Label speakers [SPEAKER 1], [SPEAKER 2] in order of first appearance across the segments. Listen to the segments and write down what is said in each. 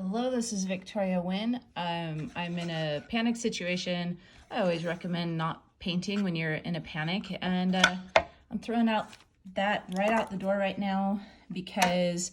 [SPEAKER 1] Hello, this is Victoria Wynn. I'm in a panic situation. I always recommend not painting when you're in a panic, and I'm throwing out that right out the door right now because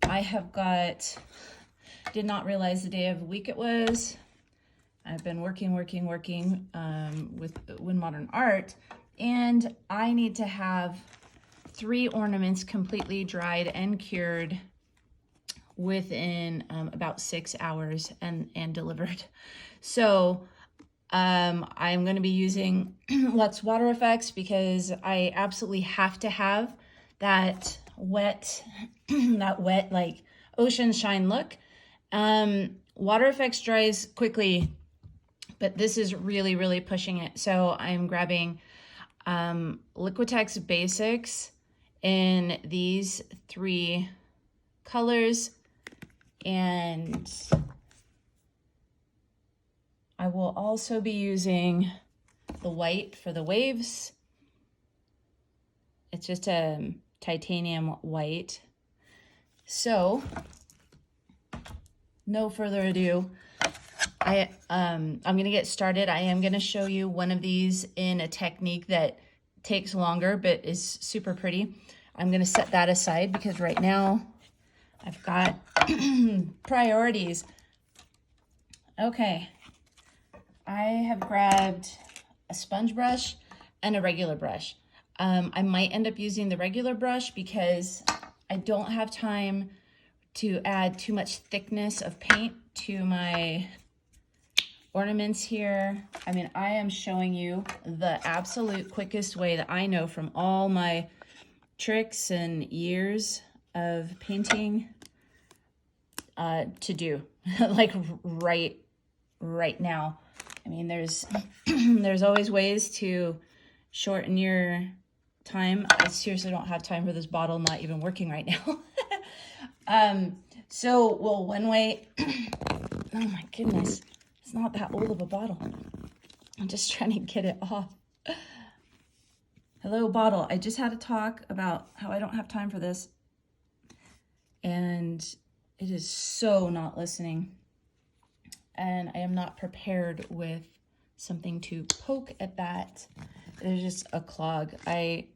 [SPEAKER 1] I have did not realize the day of the week it was. I've been working with Wynn Modern Art, and I need to have 3 ornaments completely dried and cured within about 6 hours and delivered. So I'm going to be using LUXE WaterFX because I absolutely have to have that wet, like ocean shine look. WaterFX dries quickly, but this is really, really pushing it. So I'm grabbing Liquitex Basics in these 3 colors, and I will also be using the white for the waves. It's just a titanium white. So no further ado, I'm gonna get started. I am gonna show you one of these in a technique that takes longer but is super pretty. I'm gonna set that aside because right now I've got priorities. Okay, I have grabbed a sponge brush and a regular brush. I might end up using the regular brush because I don't have time to add too much thickness of paint to my ornaments here. I mean, I am showing you the absolute quickest way that I know from all my tricks and years of painting to do like right now. I mean, there's there's always ways to shorten your time. I seriously don't have time for this bottle not even working right now. Well, one way, oh my goodness, it's not that old of a bottle. I'm just trying to get it off. Hello, bottle. I just had a talk about how I don't have time for this, and it is so not listening. And I am not prepared with something to poke at that. There's just a clog. I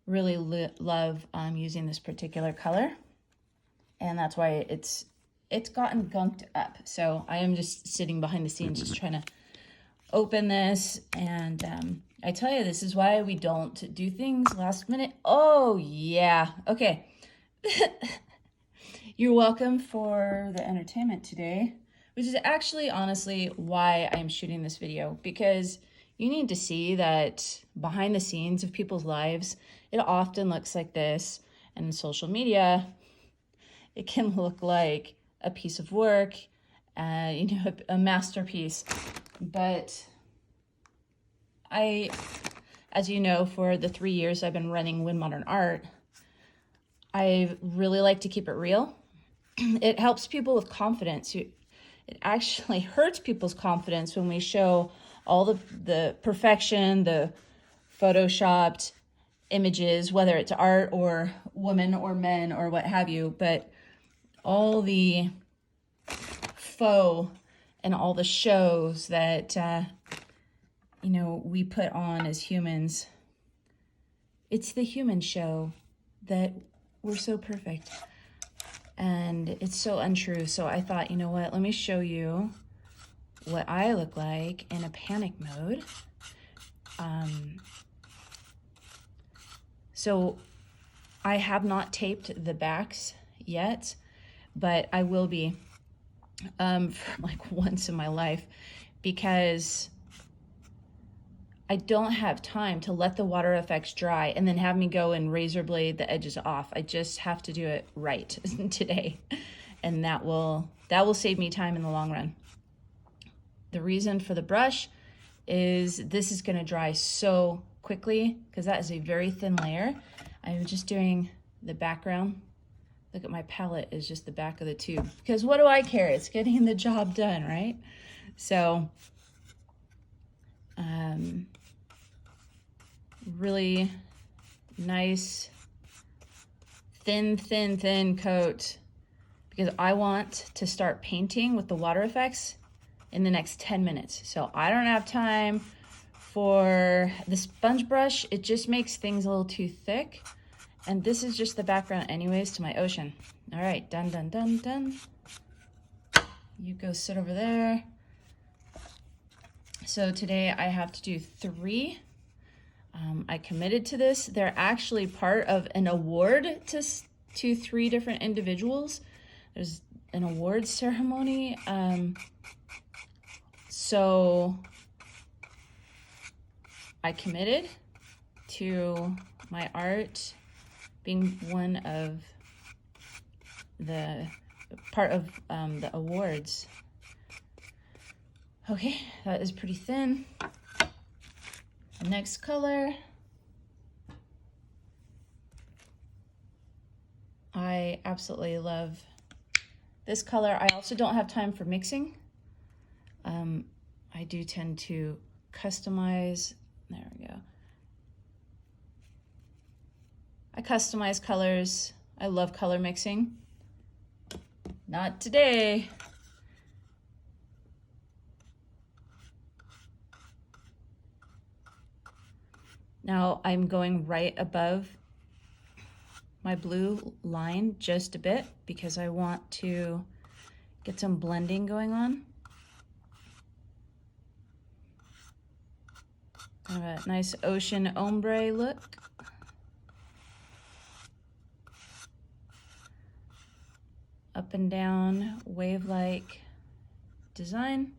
[SPEAKER 1] really love using this particular color, and that's why it's gotten gunked up. So I am just sitting behind the scenes just trying to open this, and I tell you, this is why we don't do things last minute. Oh yeah, okay. You're welcome for the entertainment today, which is actually honestly why I'm shooting this video, because you need to see that behind the scenes of people's lives, it often looks like this, and in social media, it can look like a piece of work, a masterpiece. But as you know, for the 3 years I've been running Wynn Modern Art, I really like to keep it real. It helps people with confidence. It actually hurts people's confidence when we show all the perfection, the photoshopped images, whether it's art or women or men or what have you, but all the faux and all the shows that we put on as humans. It's the human show that we're so perfect, and it's so untrue. So I thought, you know what, let me show you what I look like in a panic mode. So I have not taped the backs yet, but I will be for like once in my life, because I don't have time to let the water effects dry and then have me go and razor blade the edges off. I just have to do it right today, and that will save me time in the long run. The reason for the brush is this is going to dry so quickly because that is a very thin layer. I'm just doing the background. Look at my palette is just the back of the tube, because what do I care? It's getting the job done, right? So really nice thin coat because I want to start painting with the water effects in the next 10 minutes. So I don't have time for the sponge brush. It just makes things a little too thick. And this is just the background anyways to my ocean. All right, done, done, done, done. You go sit over there. So today I have to do 3. I committed to this. They're actually part of an award to 3 different individuals. There's an awards ceremony. So I committed to my art being one of the part of the awards. Okay, that is pretty thin. Next color. I absolutely love this color. I also don't have time for mixing. I do tend to customize. There we go. I customize colors. I love color mixing. Not today. Now I'm going right above my blue line just a bit because I want to get some blending going on. Kind of a nice ocean ombre look. Up and down wave-like design.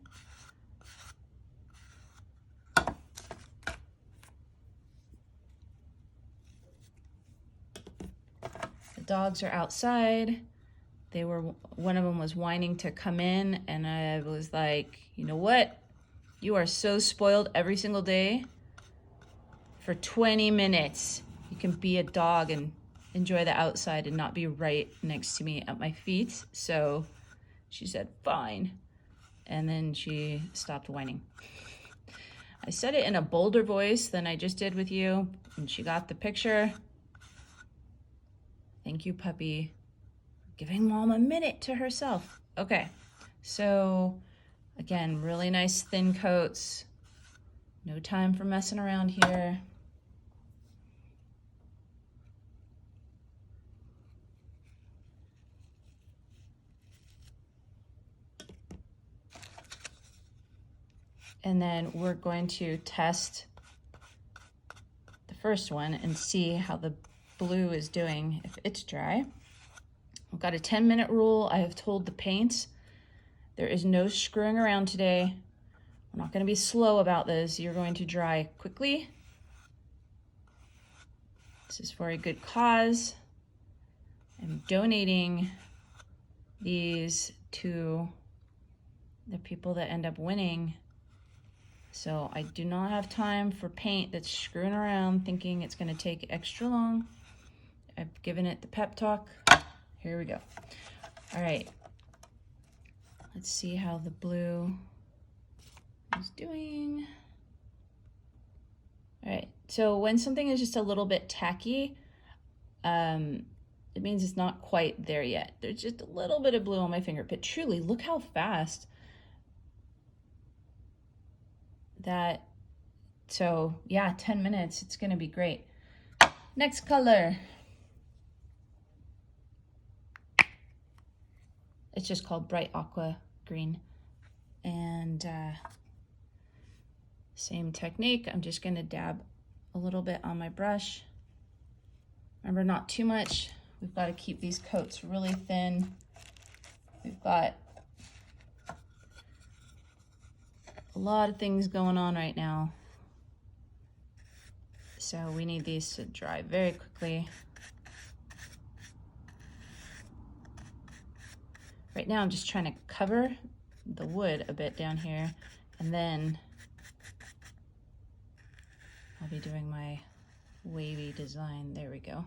[SPEAKER 1] Dogs are outside. One of them was whining to come in, and I was like, you know what? You are so spoiled every single day. For 20 minutes, you can be a dog and enjoy the outside and not be right next to me at my feet. So she said, fine. And then she stopped whining. I said it in a bolder voice than I just did with you, and she got the picture. Thank you, puppy, for giving mom a minute to herself. Okay, so again, really nice thin coats. No time for messing around here. And then we're going to test the first one and see how the blue is doing if it's dry. I've got a 10-minute rule. I have told the paint there is no screwing around today. I'm not going to be slow about this. You're going to dry quickly. This is for a good cause. I'm donating these to the people that end up winning. So I do not have time for paint that's screwing around thinking it's going to take extra long. I've given it the pep talk. Here we go. All right. Let's see how the blue is doing. All right. So when something is just a little bit tacky, it means it's not quite there yet. There's just a little bit of blue on my finger, but truly, look how fast that. So yeah, 10 minutes. It's going to be great. Next color. It's just called Bright Aqua Green. And same technique. I'm just going to dab a little bit on my brush. Remember, not too much. We've got to keep these coats really thin. We've got a lot of things going on right now. So we need these to dry very quickly. Right now I'm just trying to cover the wood a bit down here, and then I'll be doing my wavy design. There we go.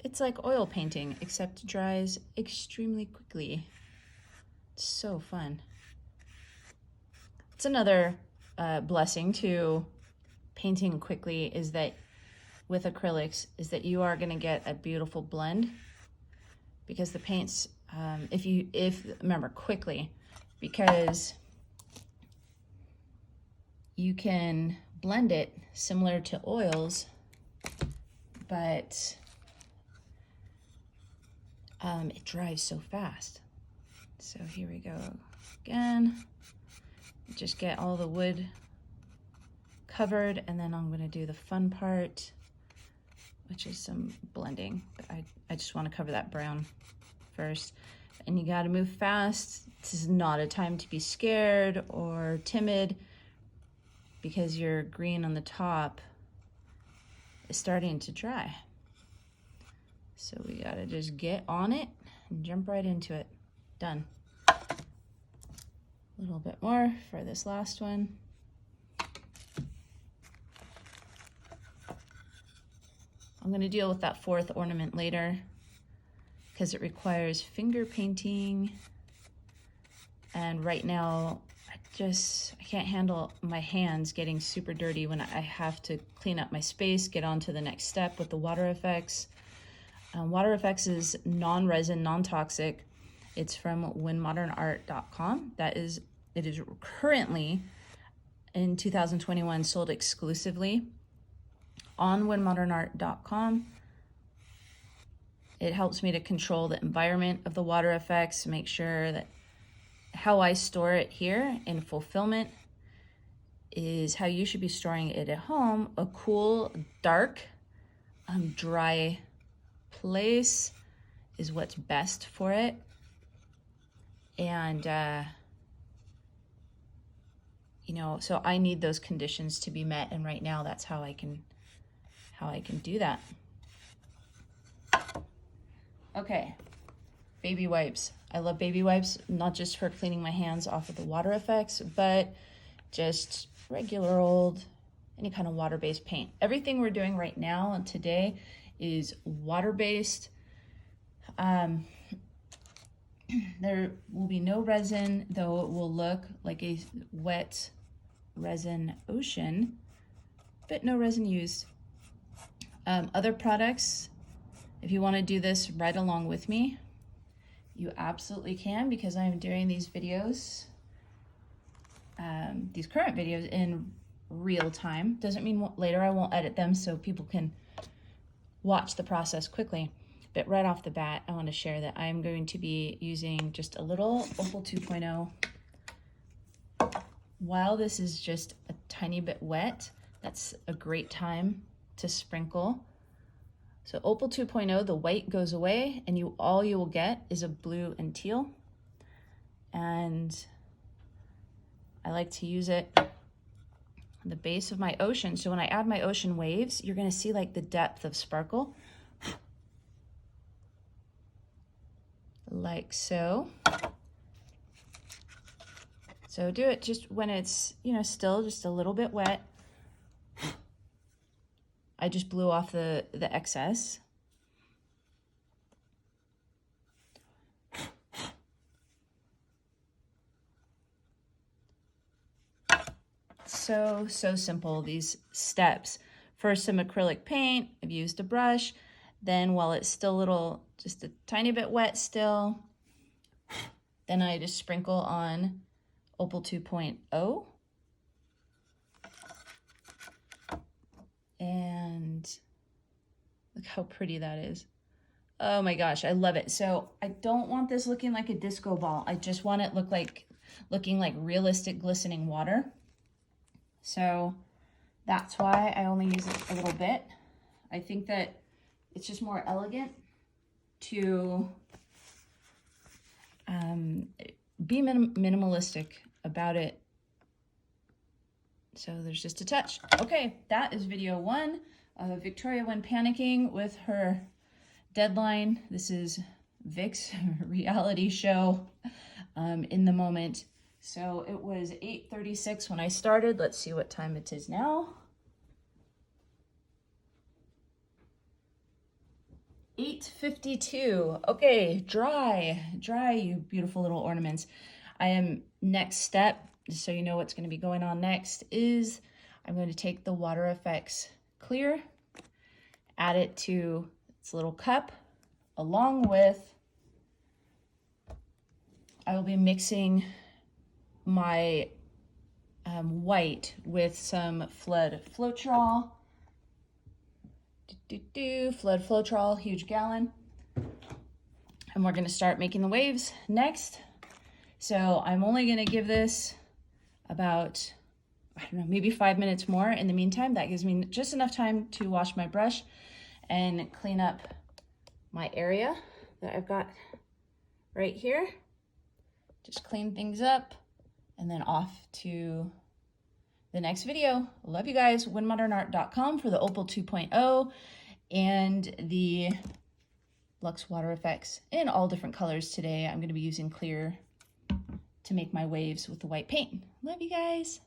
[SPEAKER 1] It's like oil painting, except it dries extremely quickly. It's so fun. It's another blessing to painting quickly is that with acrylics is that you are going to get a beautiful blend, because the paints, remember quickly, because you can blend it similar to oils, but it dries so fast. So here we go again. Just get all the wood covered, and then I'm going to do the fun part, which is some blending. But I just want to cover that brown first. And you got to move fast. This is not a time to be scared or timid, because your green on the top is starting to dry. So we got to just get on it and jump right into it. Done. A little bit more for this last one. I'm going to deal with that fourth ornament later, because it requires finger painting. And right now, I can't handle my hands getting super dirty when I have to clean up my space, get on to the next step with the WaterFX. WaterFX is non-resin, non-toxic. It's from whenmodernart.com. It is currently in 2021 sold exclusively on whenmodernart.com. It helps me to control the environment of the WaterFX, make sure that how I store it here in fulfillment is how you should be storing it at home. A cool, dark, dry place is what's best for it. And so I need those conditions to be met, and right now that's how I can do that. Okay, baby wipes. I love baby wipes, not just for cleaning my hands off of the WaterFX, but just regular old, any kind of water-based paint. Everything we're doing right now and today is water-based. There will be no resin, though it will look like a wet resin ocean, but no resin used. Other products, if you want to do this right along with me, you absolutely can, because I'm doing these videos, these current videos in real time. Doesn't mean later I won't edit them so people can watch the process quickly. But right off the bat, I want to share that I'm going to be using just a little Opal 2.0. While this is just a tiny bit wet, that's a great time to sprinkle. So Opal 2.0, the white goes away, and all you will get is a blue and teal. And I like to use it on the base of my ocean. So when I add my ocean waves, you're going to see like the depth of sparkle. Like so. So do it just when it's, still just a little bit wet. I just blew off the excess. So simple, these steps. First, some acrylic paint. I've used a brush. Then while it's still just a tiny bit wet still, then I just sprinkle on Opal 2.0. And look how pretty that is. Oh my gosh, I love it. So I don't want this looking like a disco ball. I just want it looking like realistic glistening water. So that's why I only use it a little bit. I think that it's just more elegant to be minimalistic about it. So there's just a touch. Okay, that is video 1 of Victoria when panicking with her deadline. This is Vic's reality show in the moment. So it was 8:36 when I started. Let's see what time it is now. 8:52. Okay, dry, you beautiful little ornaments. I am next step, just so you know what's going to be going on next, is I'm going to take the WaterFX clear, add it to its little cup, along with, I will be mixing my white with some Flood Floetrol. Flood Floetrol, huge gallon. And we're gonna start making the waves next. So I'm only gonna give this about, I don't know, maybe 5 minutes more. In the meantime, that gives me just enough time to wash my brush and clean up my area that I've got right here. Just clean things up and then off to the next video. Love you guys. WhenModernArt.com for the Opal 2.0 and the LUXE WaterFX in all different colors today. I'm going to be using clear to make my waves with the white paint. Love you guys.